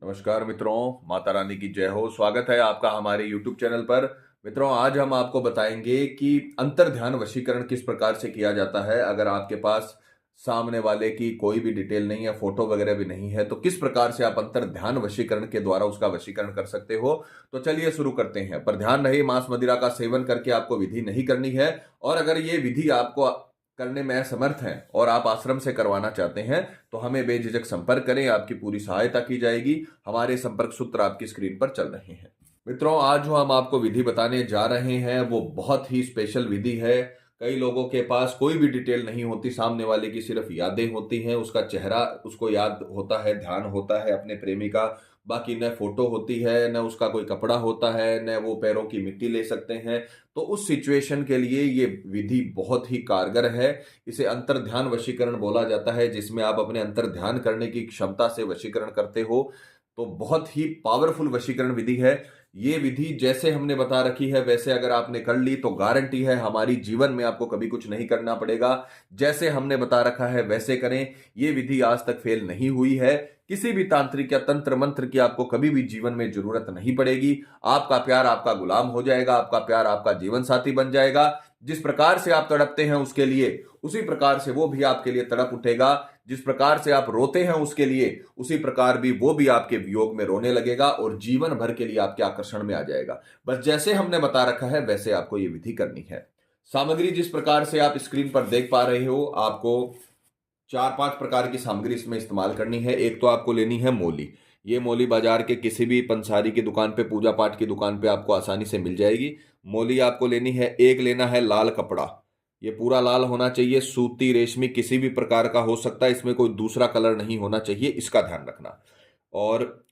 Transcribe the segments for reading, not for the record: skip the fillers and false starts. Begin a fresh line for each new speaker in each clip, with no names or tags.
नमस्कार मित्रों, माता रानी की जय हो। स्वागत है आपका हमारे YouTube चैनल पर। मित्रों, आज हम आपको बताएंगे कि अंतर ध्यान वशीकरण किस प्रकार से किया जाता है। अगर आपके पास सामने वाले की कोई भी डिटेल नहीं है, फोटो वगैरह भी नहीं है, तो किस प्रकार से आप अंतर ध्यान वशीकरण के द्वारा उसका वशीकरण कर सकते हो। तो चलिए शुरू करते हैं। पर ध्यान रहे, मांस मदिरा का सेवन करके आपको विधि नहीं करनी है। और अगर ये विधि आपको करने में असमर्थ हैं और आप आश्रम से करवाना चाहते हैं तो हमें बेझिझक संपर्क करें, आपकी पूरी सहायता की जाएगी। हमारे संपर्क सूत्र आपकी स्क्रीन पर चल रहे हैं। मित्रों, आज जो हम आपको विधि बताने जा रहे हैं वो बहुत ही स्पेशल विधि है। कई लोगों के पास कोई भी डिटेल नहीं होती, सामने वाले की सिर्फ यादें होती हैं, उसका चेहरा उसको याद होता है, ध्यान होता है अपने प्रेमी का। बाकी न फोटो होती है, न उसका कोई कपड़ा होता है, न वो पैरों की मिट्टी ले सकते हैं। तो उस सिचुएशन के लिए ये विधि बहुत ही कारगर है। इसे अंतर ध्यान वशीकरण बोला जाता है, जिसमें आप अपने अंतर ध्यान करने की क्षमता से वशीकरण करते हो। तो बहुत ही पावरफुल वशीकरण विधि है। ये विधि जैसे हमने बता रखी है वैसे अगर आपने कर ली तो गारंटी है हमारी जीवन में आपको कभी कुछ नहीं करना पड़ेगा। जैसे हमने बता रखा है वैसे करें। ये विधि आज तक फेल नहीं हुई है। किसी भी तांत्रिक या तंत्र मंत्र की आपको कभी भी जीवन में जरूरत नहीं पड़ेगी। आपका प्यार आपका गुलाम हो जाएगा, आपका प्यार आपका जीवन साथी बन जाएगा। जिस प्रकार से आप तड़पते हैं उसके लिए, उसी प्रकार से वो भी आपके लिए तड़प उठेगा। जिस प्रकार से आप रोते हैं उसके लिए, उसी प्रकार भी वो भी आपके वियोग में रोने लगेगा और जीवन भर के लिए आपके आकर्षण में आ जाएगा। बस जैसे हमने बता रखा है वैसे आपको ये विधि करनी है। सामग्री जिस प्रकार से आप स्क्रीन पर देख पा रहे हो, आपको 4-5 प्रकार की सामग्री इसमें इस्तेमाल करनी है। एक तो आपको लेनी है मोली। ये मोली बाजार के किसी भी पंसारी की दुकान पे, पूजा पाठ की दुकान पे आपको आसानी से मिल जाएगी। मोली आपको लेनी है। एक लेना है लाल कपड़ा। ये पूरा लाल होना चाहिए, सूती रेशमी किसी भी प्रकार का हो सकता है, इसमें कोई दूसरा कलर नहीं होना चाहिए, इसका ध्यान रखना। और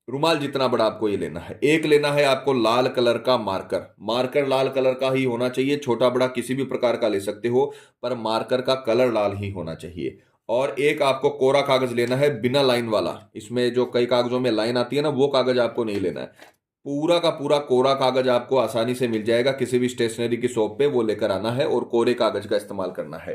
रुमाल जितना बड़ा आपको ये लेना है। एक लेना है आपको लाल कलर का मार्कर। मार्कर लाल कलर का ही होना चाहिए, छोटा बड़ा किसी भी प्रकार का ले सकते हो, पर मार्कर का कलर लाल ही होना चाहिए। और एक आपको कोरा कागज लेना है, बिना लाइन वाला। इसमें जो कई कागजों में लाइन आती है ना, वो कागज आपको नहीं लेना है। पूरा का पूरा कोरा कागज आपको आसानी से मिल जाएगा, किसी भी स्टेशनरी की शॉप पे वो लेकर आना है और कोरे कागज का इस्तेमाल करना है।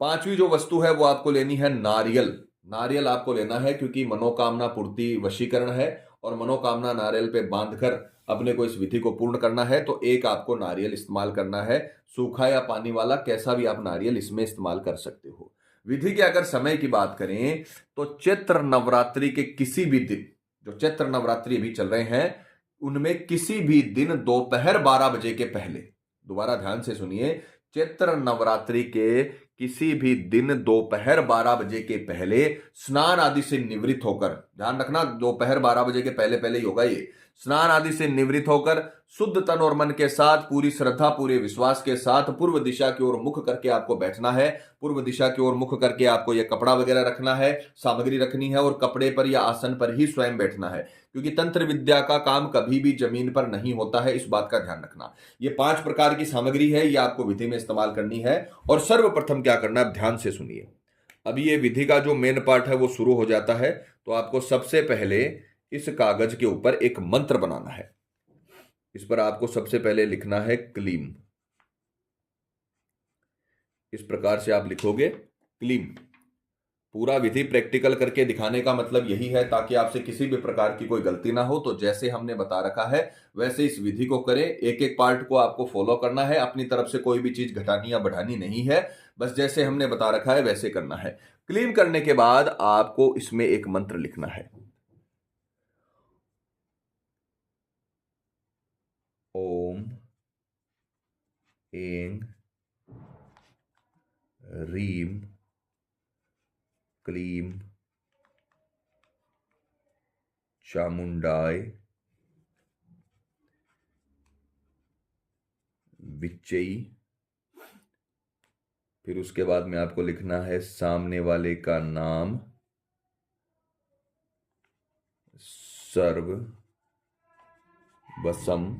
पांचवी जो वस्तु है वो आपको लेनी है नारियल। नारियल आपको लेना है क्योंकि मनोकामना पूर्ति वशीकरण है और मनोकामना नारियल पे बांधकर अपने को इस विधि को पूर्ण करना है। तो एक आपको नारियल इस्तेमाल करना है, सूखा या पानी वाला, कैसा भी आप नारियल इसमें इस्तेमाल कर सकते हो। विधि के अगर समय की बात करें तो चैत्र नवरात्रि के किसी भी दिन, जो चैत्र नवरात्रि अभी चल रहे हैं, उनमें किसी भी दिन दोपहर 12 बजे के पहले, दोबारा ध्यान से सुनिए, चैत्र नवरात्रि के किसी भी दिन दोपहर 12 बजे के पहले स्नान आदि से निवृत्त होकर, ध्यान रखना दोपहर 12 बजे के पहले पहले ही होगा ये, स्नान आदि से निवृत्त होकर शुद्ध तन और मन के साथ, पूरी श्रद्धा पूरे विश्वास के साथ पूर्व दिशा की ओर मुख करके आपको बैठना है। पूर्व दिशा की ओर मुख करके आपको यह कपड़ा वगैरह रखना है, सामग्री रखनी है, और कपड़े पर या आसन पर ही स्वयं बैठना है, क्योंकि तंत्र विद्या का काम कभी भी जमीन पर नहीं होता है, इस बात का ध्यान रखना। ये 5 प्रकार की सामग्री है, ये आपको विधि में इस्तेमाल करनी है। और सर्वप्रथम क्या करना है, ध्यान से सुनिए। अभी ये विधि का जो मेन पार्ट है वो शुरू हो जाता है। तो आपको सबसे पहले इस कागज के ऊपर एक मंत्र बनाना है। इस पर आपको सबसे पहले लिखना है क्लीम। इस प्रकार से आप लिखोगे क्लीम। पूरा विधि प्रैक्टिकल करके दिखाने का मतलब यही है ताकि आपसे किसी भी प्रकार की कोई गलती ना हो। तो जैसे हमने बता रखा है वैसे इस विधि को करें, एक एक पार्ट को आपको फॉलो करना है, अपनी तरफ से कोई भी चीज घटानी या बढ़ानी नहीं है, बस जैसे हमने बता रखा है वैसे करना है। क्लीन करने के बाद आपको इसमें एक मंत्र लिखना है। ओम ऐं ह्रीं क्लीं चामुंडाय विच्चई। फिर उसके बाद में आपको लिखना है सामने वाले का नाम, सर्व वसम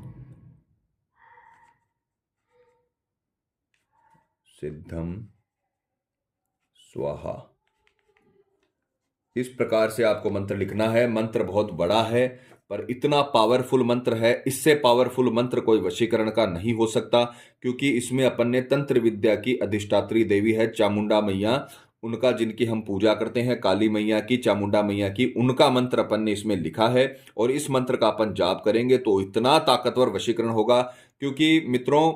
सिद्धम स्वाहा। इस प्रकार से आपको मंत्र लिखना है। मंत्र बहुत बड़ा है पर इतना पावरफुल मंत्र है, इससे पावरफुल मंत्र कोई वशीकरण का नहीं हो सकता, क्योंकि इसमें अपन ने तंत्र विद्या की अधिष्ठात्री देवी है चामुंडा मैया, उनका, जिनकी हम पूजा करते हैं, काली मैया की, चामुंडा मैया की, उनका मंत्र अपन ने इसमें लिखा है और इस मंत्र का अपन जाप करेंगे तो इतना ताकतवर वशीकरण होगा। क्योंकि मित्रों,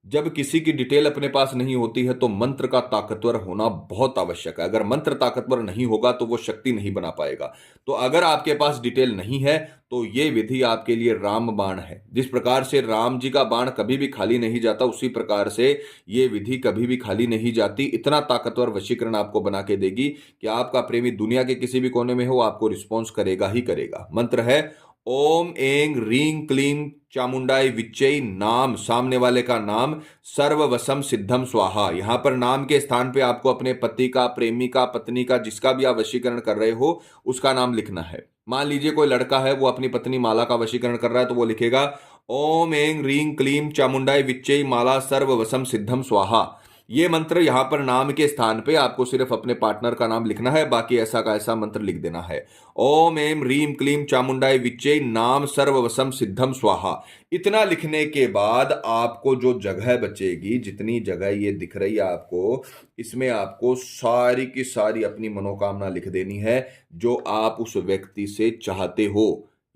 जब किसी की डिटेल अपने पास नहीं होती है तो मंत्र का ताकतवर होना बहुत आवश्यक है। अगर मंत्र ताकतवर नहीं होगा तो वो शक्ति नहीं बना पाएगा। तो अगर आपके पास डिटेल नहीं है तो ये विधि आपके लिए राम बाण है। जिस प्रकार से राम जी का बाण कभी भी खाली नहीं जाता, उसी प्रकार से ये विधि कभी भी खाली नहीं जाती। इतना ताकतवर वशीकरण आपको बना के देगी कि आपका प्रेमी दुनिया के किसी भी कोने में हो, आपको रिस्पॉन्स करेगा ही करेगा। मंत्र है ओम ऐं ह्रीं क्लीं चामुंडाई विच्चै, नाम सामने वाले का नाम, सर्ववशम सिद्धम स्वाहा। यहां पर नाम के स्थान पे आपको अपने पति का, प्रेमी का, पत्नी का, जिसका भी आप वशीकरण कर रहे हो उसका नाम लिखना है। मान लीजिए कोई लड़का है, वो अपनी पत्नी माला का वशीकरण कर रहा है तो वो लिखेगा ओम ऐं ह्रीं क्लीं चामुंडाई विच्चै माला सर्ववशम सिद्धम स्वाहा। ये मंत्र यहां पर नाम के स्थान पे आपको सिर्फ अपने पार्टनर का नाम लिखना है, बाकी ऐसा का ऐसा मंत्र लिख देना है। ओम ऐं ह्रीं क्लीं चामुंडाई विच्चै नाम सर्ववशम सिद्धम स्वाहा। इतना लिखने के बाद आपको जो जगह बचेगी, जितनी जगह ये दिख रही है आपको, इसमें आपको सारी की सारी अपनी मनोकामना लिख देनी है जो आप उस व्यक्ति से चाहते हो।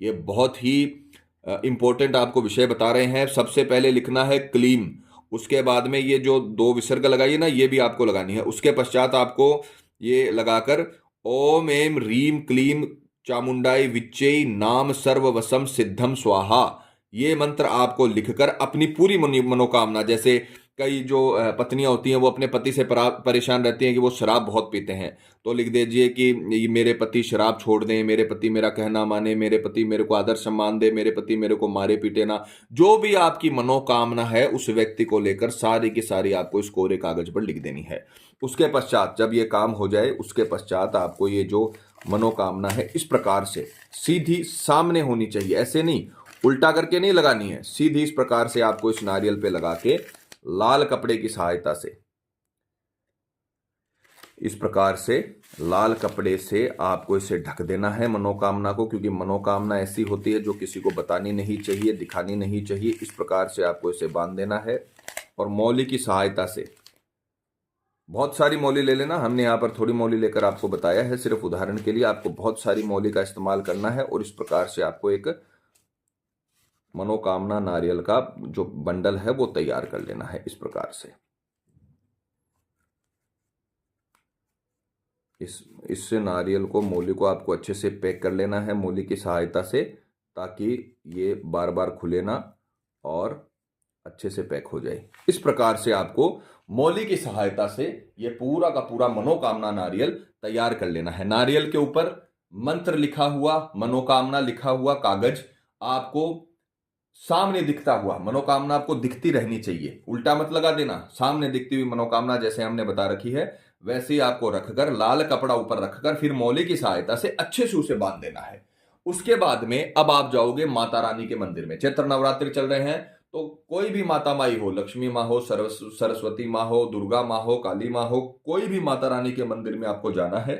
ये बहुत ही इंपॉर्टेंट आपको विषय बता रहे हैं। सबसे पहले लिखना है क्लीम, उसके बाद में ये जो 2 विसर्ग लगाइए ना, ये भी आपको लगानी है। उसके पश्चात आपको ये लगाकर ओम ऐं ह्रीं क्लीं चामुंडाई विच्चै नाम सर्ववशम सिद्धम स्वाहा, ये मंत्र आपको लिखकर अपनी पूरी मनोकामना, जैसे कई जो पत्नियां होती हैं वो अपने पति से परेशान रहती हैं कि वो शराब बहुत पीते हैं, तो लिख दीजिए कि मेरे पति शराब छोड़ दें, मेरे पति मेरा कहना माने, मेरे पति मेरे को आदर सम्मान दे, मेरे पति मेरे को मारे पीटे ना। जो भी आपकी मनोकामना है उस व्यक्ति को लेकर सारी की सारी आपको इस कोरे कागज पर लिख देनी है। उसके पश्चात जब ये काम हो जाए, उसके पश्चात आपको ये जो मनोकामना है इस प्रकार से सीधी सामने होनी चाहिए, ऐसे नहीं उल्टा करके नहीं लगानी है, सीधी इस प्रकार से आपको इस नारियल पे लगा के लाल कपड़े की सहायता से, इस प्रकार से लाल कपड़े से आपको इसे ढक देना है मनोकामना को। क्योंकि मनोकामना ऐसी होती है जो किसी को बतानी नहीं चाहिए, दिखानी नहीं चाहिए। इस प्रकार से आपको इसे बांध देना है और मौली की सहायता से, बहुत सारी मौली ले लेना, हमने यहाँ पर थोड़ी मौली लेकर आपको बताया है, सिर्फ उदाहरण के लिए। आपको बहुत सारी मौली का इस्तेमाल करना है और इस प्रकार से आपको एक मनोकामना नारियल का जो बंडल है वो तैयार कर लेना है। इस प्रकार से इससे नारियल को, मौली को आपको अच्छे से पैक कर लेना है मौली की सहायता से, ताकि ये बार बार खुले ना और अच्छे से पैक हो जाए। इस प्रकार से आपको मौली की सहायता से ये पूरा का पूरा मनोकामना नारियल तैयार कर लेना है। नारियल के ऊपर मंत्र लिखा हुआ, मनोकामना लिखा हुआ कागज आपको सामने दिखता हुआ, मनोकामना आपको दिखती रहनी चाहिए, उल्टा मत लगा देना। सामने दिखती हुई मनोकामना जैसे हमने बता रखी है वैसे ही आपको रखकर, लाल कपड़ा ऊपर रखकर, फिर मौली की सहायता से अच्छे से उसे बांध देना है। उसके बाद में अब आप जाओगे माता रानी के मंदिर में। चैत्र नवरात्रि चल रहे हैं तो कोई भी माता माई हो, लक्ष्मी माँ हो, सरस्वती माँ हो, दुर्गा माँ हो, काली माँ हो, कोई भी माता रानी के मंदिर में आपको जाना है।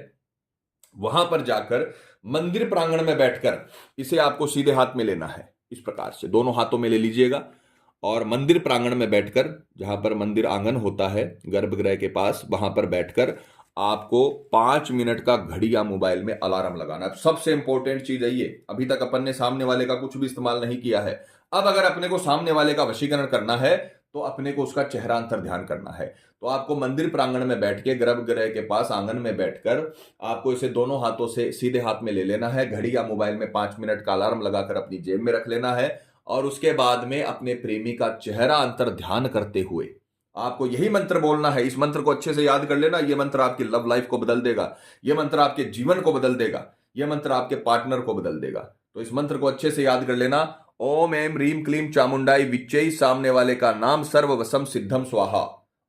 वहां पर जाकर मंदिर प्रांगण में बैठकर इसे आपको सीधे हाथ में लेना है। इस प्रकार से दोनों हाथों में ले लीजिएगा और मंदिर प्रांगण में बैठकर, जहां पर मंदिर आंगन होता है गर्भगृह के पास, वहां पर बैठकर आपको 5 मिनट का घड़ी या मोबाइल में अलार्म लगाना है। सबसे इंपॉर्टेंट चीज है ये। अभी तक अपन ने सामने वाले का कुछ भी इस्तेमाल नहीं किया है। अब अगर अपने को सामने वाले का वशीकरण करना है तो अपने को उसका चेहरा अंतर ध्यान करना है। तो आपको मंदिर प्रांगण में बैठ के, गर्भगृह के पास आंगन में बैठकर आपको इसे दोनों हाथों से सीधे हाथ में ले लेना है। घड़ी या मोबाइल में 5 मिनट का अलार्म लगाकर अपनी जेब में रख लेना है और उसके बाद में अपने प्रेमी का चेहरा अंतर ध्यान करते हुए आपको यही मंत्र बोलना है। इस मंत्र को अच्छे से याद कर लेना। यह मंत्र आपकी लव लाइफ को बदल देगा, यह मंत्र आपके जीवन को बदल देगा, यह मंत्र आपके पार्टनर को बदल देगा। तो इस मंत्र को अच्छे से याद कर लेना। ओम ऐं ह्रीं क्लीं चामुंडाई विच्चै, सामने वाले का नाम सर्ववशम सिद्धम स्वाहा।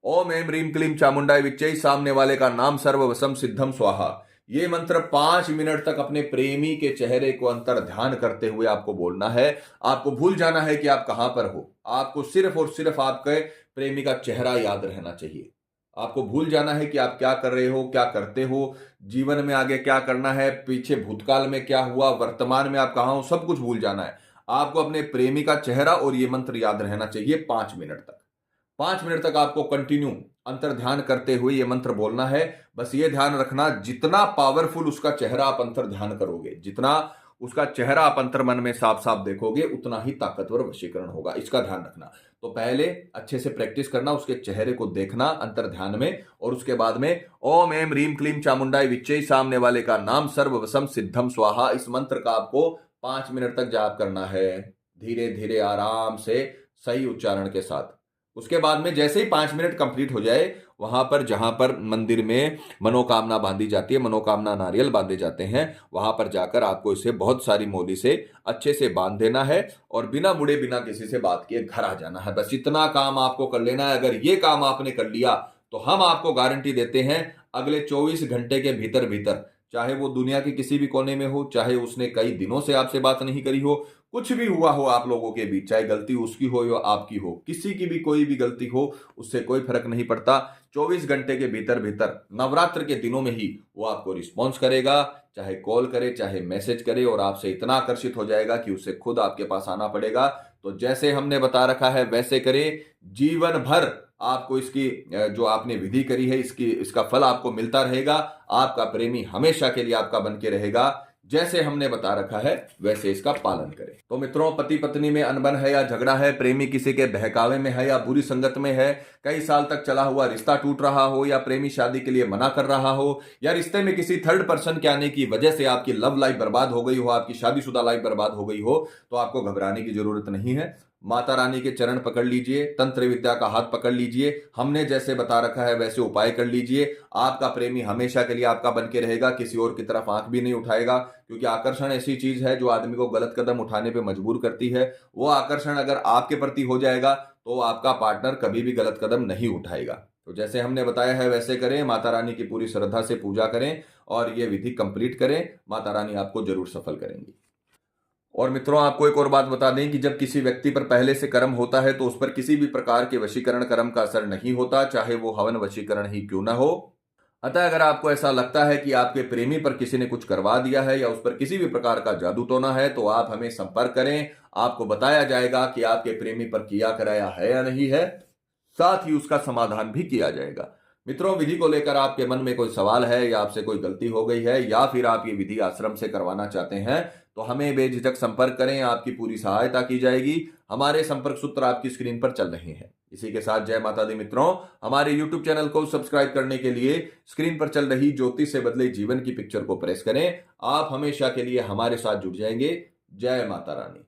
ओम ऐं ह्रीं क्लीं चामुंडाई विच्चै, सामने वाले का नाम सर्ववशम सिद्धम स्वाहा। ये मंत्र 5 मिनट तक अपने प्रेमी के चेहरे को अंतर ध्यान करते हुए आपको बोलना है। आपको भूल जाना है कि आप कहां पर हो। आपको सिर्फ और सिर्फ आपके प्रेमी का चेहरा याद रहना चाहिए। आपको भूल जाना है कि आप क्या कर रहे हो, क्या करते हो, जीवन में आगे क्या करना है, पीछे भूतकाल में क्या हुआ, वर्तमान में आप कहां हो, सब कुछ भूल जाना है। आपको अपने प्रेमी का चेहरा और ये मंत्र याद रहना चाहिए 5 मिनट तक। 5 मिनट तक आपको कंटिन्यू अंतर ध्यान करते हुए ये मंत्र बोलना है। बस ये ध्यान रखना, जितना पावरफुल उसका चेहरा आप अंतर ध्यान करोगे, जितना उसका चेहरा आप अंतर मन में साफ साफ देखोगे, उतना ही ताकतवर वशीकरण होगा। इसका ध्यान रखना। तो पहले अच्छे से प्रैक्टिस करना, उसके चेहरे को देखना अंतर ध्यान में, और उसके बाद में ओम एम रीम क्लीम चामुंडाई विच्चे, सामने वाले का नाम सर्ववसम सिद्धम स्वाहा, इस मंत्र का आपको 5 मिनट तक जाप करना है, धीरे धीरे आराम से सही उच्चारण के साथ। उसके बाद में जैसे ही 5 मिनट कंप्लीट हो जाए, वहां पर जहां पर मंदिर में मनोकामना बांधी जाती है, मनोकामना नारियल बांधे जाते हैं, वहां पर जाकर आपको इसे बहुत सारी मोली से अच्छे से बांध देना है और बिना मुड़े बिना किसी से बात किए घर आ जाना है। बस इतना काम आपको कर लेना है। अगर ये काम आपने कर लिया तो हम आपको गारंटी देते हैं अगले 24 घंटे के भीतर भीतर, चाहे वो दुनिया के किसी भी कोने में हो, चाहे उसने कई दिनों से आपसे बात नहीं करी हो, कुछ भी हुआ हो आप लोगों के बीच, चाहे गलती उसकी हो या आपकी हो, किसी की भी कोई भी गलती हो, उससे कोई फर्क नहीं पड़ता। 24 घंटे के भीतर भीतर नवरात्र के दिनों में ही वो आपको रिस्पॉन्स करेगा, चाहे कॉल करे चाहे मैसेज करे, और आपसे इतना आकर्षित हो जाएगा कि उसे खुद आपके पास आना पड़ेगा। तो जैसे हमने बता रखा है वैसे करें, जीवन भर आपको इसकी जो आपने विधि करी है इसका फल आपको मिलता रहेगा। आपका प्रेमी हमेशा के लिए आपका बन के रहेगा। जैसे हमने बता रखा है वैसे इसका पालन करें। तो मित्रों, पति पत्नी में अनबन है या झगड़ा है, प्रेमी किसी के बहकावे में है या बुरी संगत में है, कई साल तक चला हुआ रिश्ता टूट रहा हो, या प्रेमी शादी के लिए मना कर रहा हो, या रिश्ते में किसी थर्ड पर्सन के आने की वजह से आपकी लव लाइफ बर्बाद हो गई हो, आपकी शादीशुदा लाइफ बर्बाद हो गई हो, तो आपको घबराने की जरूरत नहीं है। माता रानी के चरण पकड़ लीजिए, तंत्र विद्या का हाथ पकड़ लीजिए, हमने जैसे बता रखा है वैसे उपाय कर लीजिए। आपका प्रेमी हमेशा के लिए आपका बन के रहेगा, किसी और की तरफ आंख भी नहीं उठाएगा, क्योंकि आकर्षण ऐसी चीज है जो आदमी को गलत कदम उठाने पे मजबूर करती है। वो आकर्षण अगर आपके प्रति हो जाएगा तो आपका पार्टनर कभी भी गलत कदम नहीं उठाएगा। तो जैसे हमने बताया है वैसे करें, माता रानी की पूरी श्रद्धा से पूजा करें और ये विधि कंप्लीट करें, माता रानी आपको जरूर सफल करेंगी। और मित्रों, आपको एक और बात बता दें कि जब किसी व्यक्ति पर पहले से कर्म होता है तो उस पर किसी भी प्रकार के वशीकरण कर्म का असर नहीं होता, चाहे वो हवन वशीकरण ही क्यों ना हो। अतः अगर आपको ऐसा लगता है कि आपके प्रेमी पर किसी ने कुछ करवा दिया है या उस पर किसी भी प्रकार का जादू टोना है, तो आप हमें संपर्क करें। आपको बताया जाएगा कि आपके प्रेमी पर किया कराया है या नहीं है, साथ ही उसका समाधान भी किया जाएगा। मित्रों, विधि को लेकर आपके मन में कोई सवाल है या आपसे कोई गलती हो गई है, या फिर आप ये विधि आश्रम से करवाना चाहते हैं, तो हमें बेझिझक संपर्क करें, आपकी पूरी सहायता की जाएगी। हमारे संपर्क सूत्र आपकी स्क्रीन पर चल रहे हैं। इसी के साथ जय माता दी मित्रों, हमारे YouTube चैनल को सब्सक्राइब करने के लिए स्क्रीन पर चल रही ज्योतिष से बदले जीवन की पिक्चर को प्रेस करें। आप हमेशा के लिए हमारे साथ जुड़ जाएंगे। जय माता रानी।